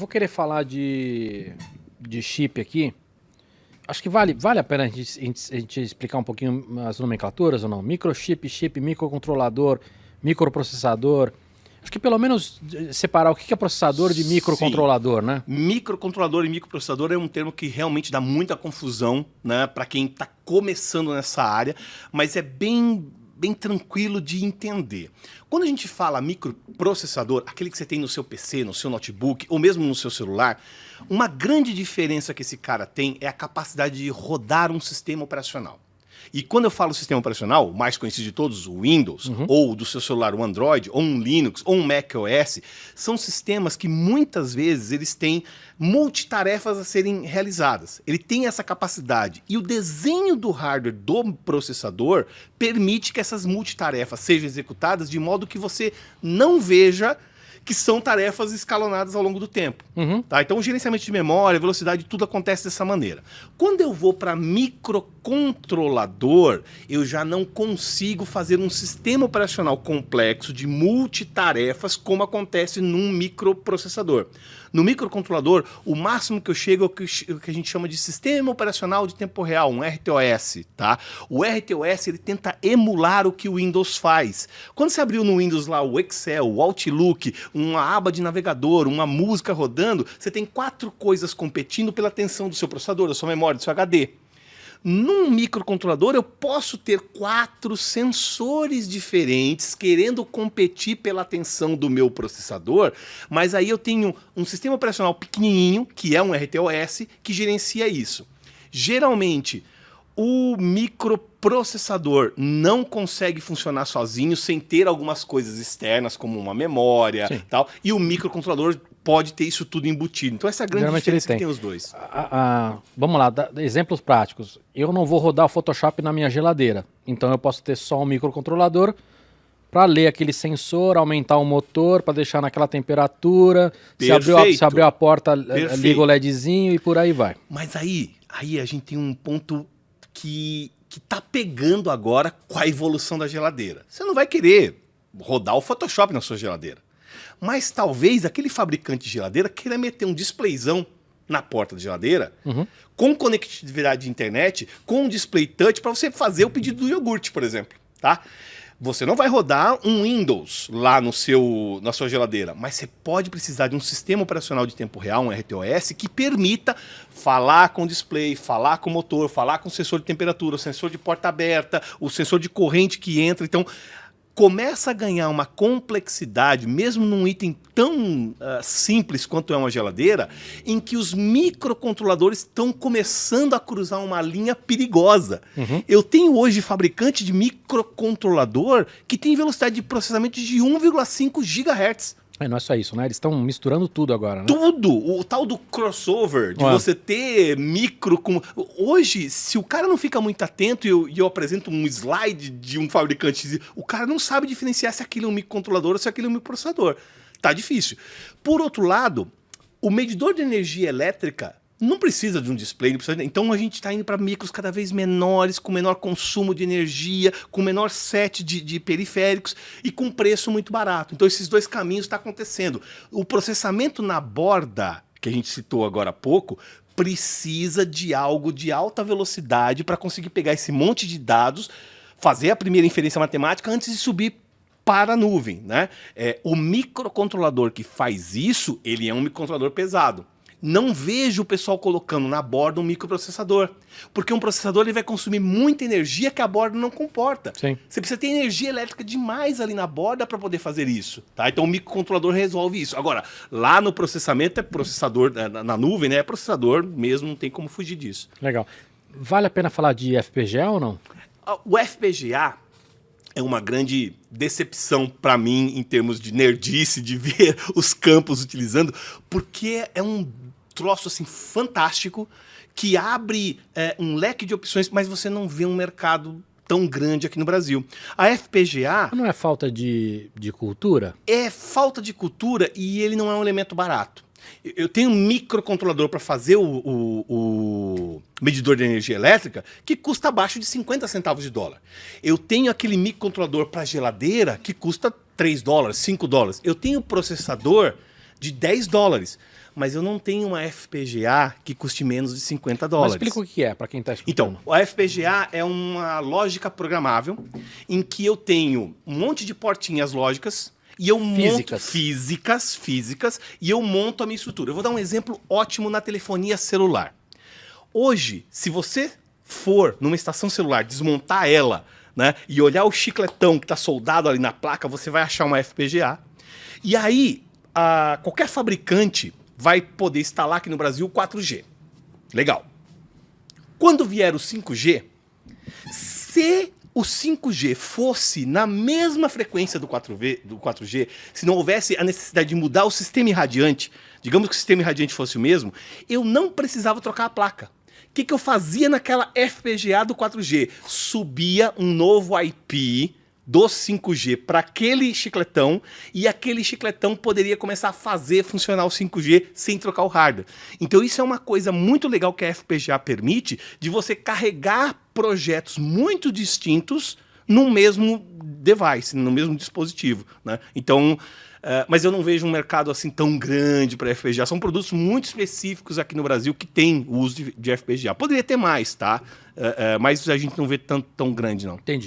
vou querer falar de chip aqui. Acho que vale a pena a gente explicar um pouquinho as nomenclaturas ou não? Microchip, chip, microcontrolador, microprocessador. Acho que pelo menos separar o que é processador de microcontrolador, né? Microcontrolador e microprocessador é um termo que realmente dá muita confusão, né, para quem está começando nessa área, mas é bem tranquilo de entender. Quando a gente fala microprocessador, aquele que você tem no seu PC, no seu notebook ou mesmo no seu celular, uma grande diferença que esse cara tem é a capacidade de rodar um sistema operacional. E quando eu falo sistema operacional, o mais conhecido de todos, o Windows, ou do seu celular o Android, ou um Linux, ou um macOS, são sistemas que muitas vezes eles têm multitarefas a serem realizadas. Ele tem essa capacidade. E o desenho do hardware do processador permite que essas multitarefas sejam executadas de modo que você não veja que são tarefas escalonadas ao longo do tempo. Tá? Então o gerenciamento de memória, velocidade, tudo acontece dessa maneira. Quando eu vou para microcontrolador, eu já não consigo fazer um sistema operacional complexo de multitarefas como acontece num microprocessador. No microcontrolador, o máximo que eu chego é o que a gente chama de sistema operacional de tempo real, um RTOS. Tá? O RTOS ele tenta emular o que o Windows faz. Quando você abriu no Windows lá o Excel, o Outlook, uma aba de navegador, uma música rodando, você tem 4 coisas competindo pela atenção do seu processador, da sua memória, do seu HD. Num microcontrolador eu posso ter 4 sensores diferentes querendo competir pela atenção do meu processador, mas aí eu tenho um sistema operacional pequenininho, que é um RTOS, que gerencia isso. Geralmente, o microprocessador não consegue funcionar sozinho sem ter algumas coisas externas, como uma memória e tal, e o microcontrolador pode ter isso tudo embutido. Então essa é a grande diferença que tem os dois. Vamos lá, exemplos práticos. Eu não vou rodar o Photoshop na minha geladeira, então eu posso ter só um microcontrolador para ler aquele sensor, aumentar o motor, para deixar naquela temperatura. Se abriu a porta, liga o LEDzinho e por aí vai. Mas aí a gente tem um ponto que tá pegando agora com a evolução da geladeira. Você não vai querer rodar o Photoshop na sua geladeira. Mas talvez aquele fabricante de geladeira queira meter um displayzão na porta da geladeira, com conectividade de internet, com um display touch para você fazer o pedido do iogurte, por exemplo. Tá? Você não vai rodar um Windows lá na sua geladeira, mas você pode precisar de um sistema operacional de tempo real, um RTOS, que permita falar com o display, falar com o motor, falar com o sensor de temperatura, o sensor de porta aberta, o sensor de corrente que entra. Então, começa a ganhar uma complexidade, mesmo num item tão simples quanto é uma geladeira, em que os microcontroladores estão começando a cruzar uma linha perigosa. Eu tenho hoje fabricante de microcontrolador que tem velocidade de processamento de 1,5 GHz. Não é só isso, né? Eles estão misturando tudo agora, né? Tudo! O tal do crossover, de você ter micro com... Hoje, se o cara não fica muito atento e eu apresento um slide de um fabricante, o cara não sabe diferenciar se aquilo é um microcontrolador ou se aquilo é um microprocessador. Tá difícil. Por outro lado, o medidor de energia elétrica não precisa de um display, então a gente está indo para micros cada vez menores, com menor consumo de energia, com menor set de periféricos e com preço muito barato. Então esses dois caminhos estão acontecendo. O processamento na borda, que a gente citou agora há pouco, precisa de algo de alta velocidade para conseguir pegar esse monte de dados, fazer a primeira inferência matemática antes de subir para a nuvem. Né? O microcontrolador que faz isso, ele é um microcontrolador pesado. Não vejo o pessoal colocando na borda um microprocessador, porque um processador ele vai consumir muita energia que a borda não comporta. Sim. Você precisa ter energia elétrica demais ali na borda para poder fazer isso. Tá? Então o microcontrolador resolve isso. Agora, lá no processamento é processador, na nuvem, né? É processador mesmo, não tem como fugir disso. Legal. Vale a pena falar de FPGA ou não? O FPGA é uma grande decepção para mim em termos de nerdice, de ver os campos utilizando, porque é um troço assim fantástico que abre um leque de opções, mas você não vê um mercado tão grande aqui no Brasil. A FPGA... Não é falta de cultura? É falta de cultura e ele não é um elemento barato. Eu tenho um microcontrolador para fazer o medidor de energia elétrica que custa abaixo de 50 centavos de dólar. Eu tenho aquele microcontrolador para geladeira que custa 3 dólares, 5 dólares. Eu tenho processador de 10 dólares. mas eu não tenho uma FPGA que custe menos de $50. Mas explica o que é, para quem está escutando. Então, a FPGA é uma lógica programável em que eu tenho um monte de portinhas lógicas e eu monto físicas e eu monto a minha estrutura. Eu vou dar um exemplo ótimo na telefonia celular. Hoje, se você for numa estação celular, desmontar ela, né, e olhar o chicletão que está soldado ali na placa, você vai achar uma FPGA. E aí, qualquer fabricante vai poder instalar aqui no Brasil o 4G. Legal. Quando vier o 5G, se o 5G fosse na mesma frequência do 4G, se não houvesse a necessidade de mudar o sistema irradiante, digamos que o sistema irradiante fosse o mesmo, eu não precisava trocar a placa. O que eu fazia naquela FPGA do 4G? Subia um novo IP do 5G para aquele chicletão e aquele chicletão poderia começar a fazer funcionar o 5G sem trocar o hardware. Então isso é uma coisa muito legal que a FPGA permite, de você carregar projetos muito distintos no mesmo device, no mesmo dispositivo, né? Então, mas eu não vejo um mercado assim tão grande para FPGA. São produtos muito específicos aqui no Brasil que têm o uso de FPGA. Poderia ter mais, tá? Mas a gente não vê tanto tão grande, não. Entendi.